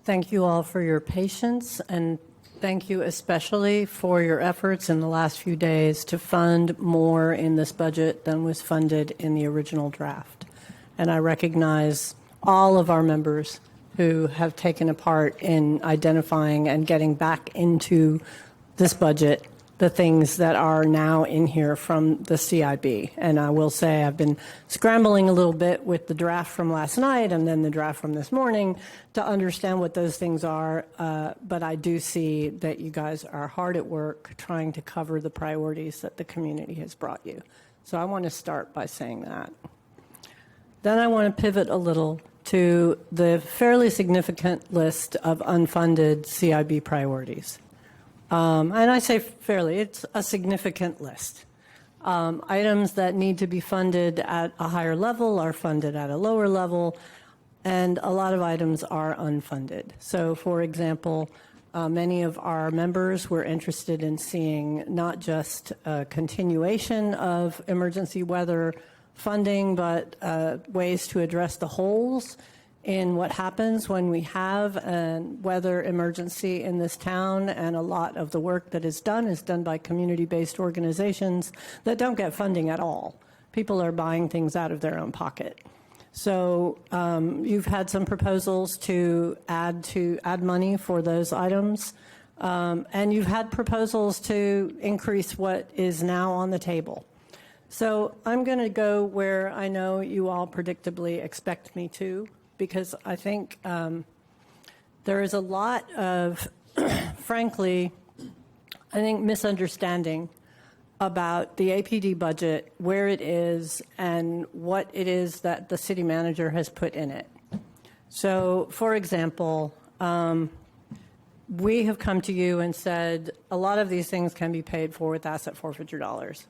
Thank you all for your patience, and thank you especially for your efforts in the last few days to fund more in this budget than was funded in the original draft. And I recognize all of our members who have taken a part in identifying and getting back into this budget the things that are now in here from the CIB. And I will say I've been scrambling a little bit with the draft from last night and then the draft from this morning to understand what those things are. But I do see that you guys are hard at work trying to cover the priorities that the community has brought you. So I want to start by saying that. Then I want to pivot a little to the fairly significant list of unfunded CIB priorities. And I say fairly, it's a significant list. Items that need to be funded at a higher level are funded at a lower level, and a lot of items are unfunded. So, for example, many of our members were interested in seeing not just a continuation of emergency weather funding, but ways to address the holes in what happens when we have a weather emergency in this town, and a lot of the work that is done by community-based organizations that don't get funding at all. People are buying things out of their own pocket. So you've had some proposals to add money for those items, and you've had proposals to increase what is now on the table. So I'm going to go where I know you all predictably expect me to, because I think there is a lot of, frankly, I think misunderstanding about the APD budget, where it is, and what it is that the city manager has put in it. So, for example, we have come to you and said a lot of these things can be paid for with asset forfeiture dollars.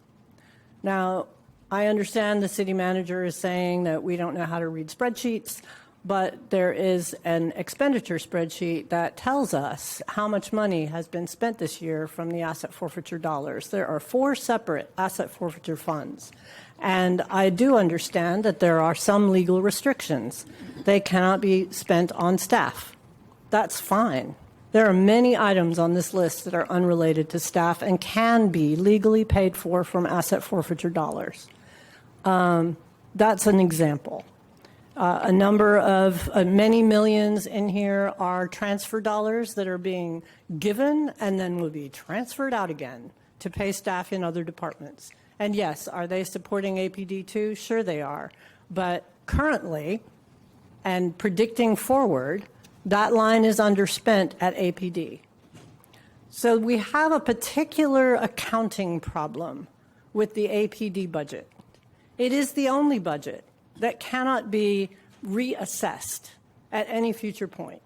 Now, I understand the city manager is saying that we don't know how to read spreadsheets, but there is an expenditure spreadsheet that tells us how much money has been spent this year from the asset forfeiture dollars. There are 4 separate asset forfeiture funds. And I do understand that there are some legal restrictions. They cannot be spent on staff. That's fine. There are many items on this list that are unrelated to staff and can be legally paid for from asset forfeiture dollars. That's an example. A number of many millions in here are transfer dollars that are being given and then will be transferred out again to pay staff in other departments. And yes, are they supporting APD too? Sure they are. But currently, and predicting forward, that line is underspent at APD. So we have a particular accounting problem with the APD budget. It is the only budget that cannot be reassessed at any future point.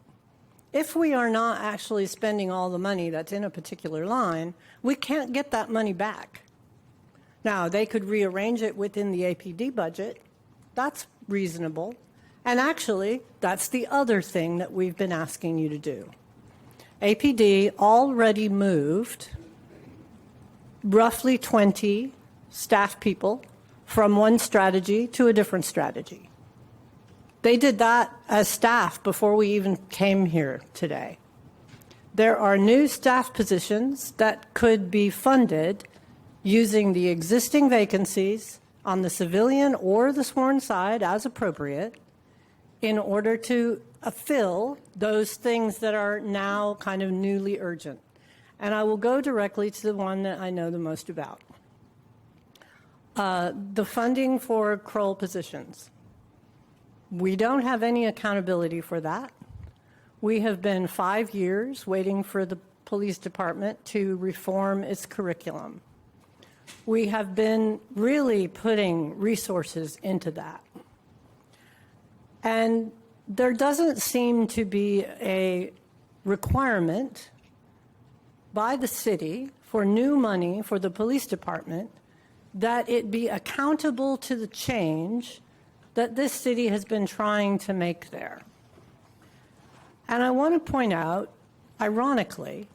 If we are not actually spending all the money that's in a particular line, we can't get that money back. Now, they could rearrange it within the APD budget. That's reasonable. And actually, that's the other thing that we've been asking you to do. APD already moved roughly 20 staff people from one strategy to a different strategy. They did that as staff before we even came here today. There are new staff positions that could be funded using the existing vacancies on the civilian or the sworn side as appropriate in order to fill those things that are now kind of newly urgent. And I will go directly to the one that I know the most about. The funding for Kroll positions. We don't have any accountability for that. We have been 5 years waiting for the police department to reform its curriculum. We have been really putting resources into that. And there doesn't seem to be a requirement by the city for new money for the police department that it be accountable to the change that this city has been trying to make there. And I want to point out, ironically,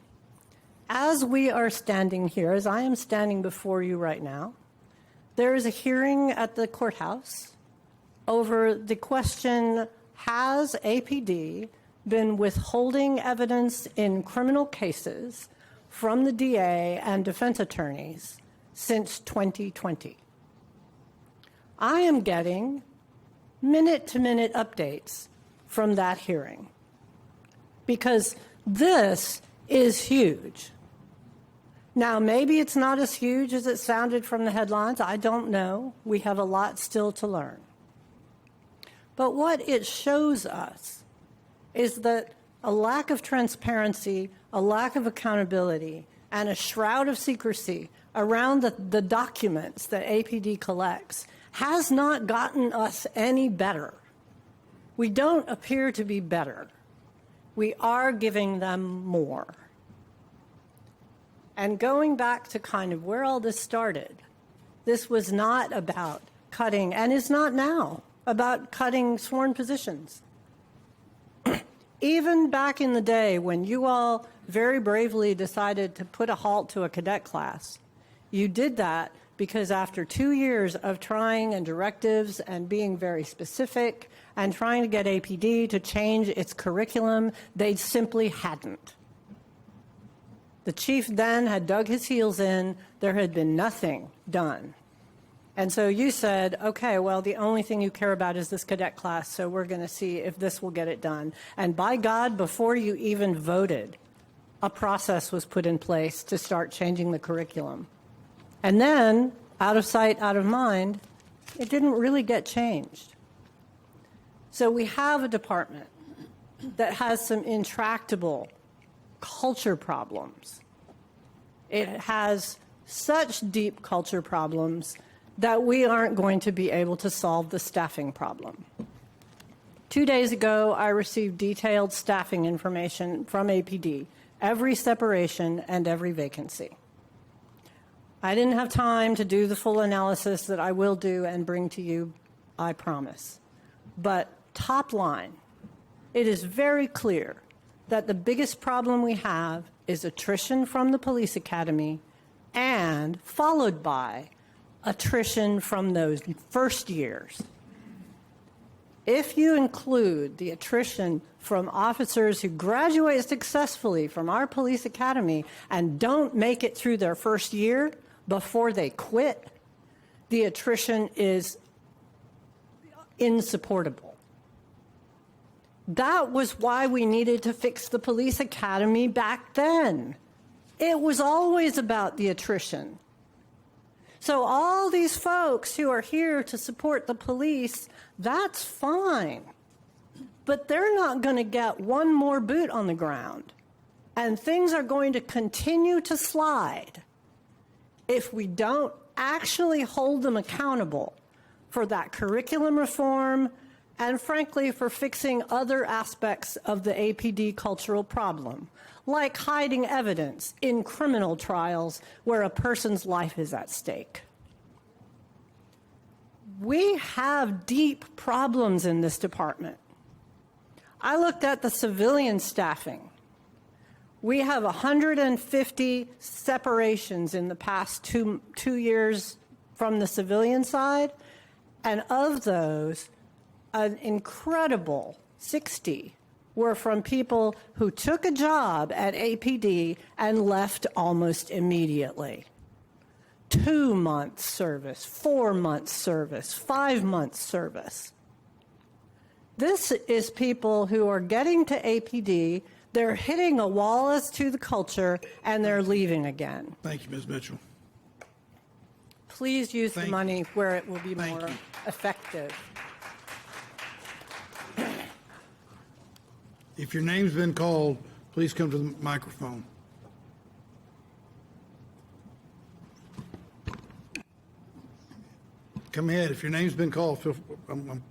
as we are standing here, as I am standing before you right now, there is a hearing at the courthouse over the question, has APD been withholding evidence in criminal cases from the DA and defense attorneys since 2020. I am getting minute-to-minute updates from that hearing because this is huge. Now, maybe it's not as huge as it sounded from the headlines. I don't know. We have a lot still to learn. But what it shows us is that a lack of transparency, a lack of accountability, and a shroud of secrecy around the documents that APD collects has not gotten us any better. We don't appear to be better. We are giving them more. And going back to kind of where all this started, this was not about cutting, and is not now, about cutting sworn positions. Even back in the day when you all very bravely decided to put a halt to a cadet class, you did that because after 2 years of trying and directives and being very specific and trying to get APD to change its curriculum, they simply hadn't. The chief then had dug his heels in. There had been nothing done. And so you said, okay, well, the only thing you care about is this cadet class, so we're going to see if this will get it done. And by God, before you even voted, a process was put in place to start changing the curriculum. And then, out of sight, out of mind, it didn't really get changed. So we have a department that has some intractable culture problems. It has such deep culture problems that we aren't going to be able to solve the staffing problem. 2 days ago, I received detailed staffing information from APD, every separation and every vacancy. I didn't have time to do the full analysis that I will do and bring to you, I promise. But top line, it is very clear that the biggest problem we have is attrition from the police academy and followed by attrition from those first years. If you include the attrition from officers who graduate successfully from our police academy and don't make it through their first year before they quit, the attrition is insupportable. That was why we needed to fix the police academy back then. It was always about the attrition. So all these folks who are here to support the police, that's fine. But they're not going to get one more boot on the ground. And things are going to continue to slide if we don't actually hold them accountable for that curriculum reform and, frankly, for fixing other aspects of the APD cultural problem, like hiding evidence in criminal trials where a person's life is at stake. We have deep problems in this department. I looked at the civilian staffing. We have 150 separations in the past two years from the civilian side, and of those, an incredible 60 were from people who took a job at APD and left almost immediately. 2 months service, 4 months service, 5 months service. This is people who are getting to APD, they're hitting a wall as to the culture, and they're leaving again. Thank you, Ms. Mitchell. Please use the money where it will be more effective. If your name's been called, please come to the microphone. Come ahead. If your name's been called, I'm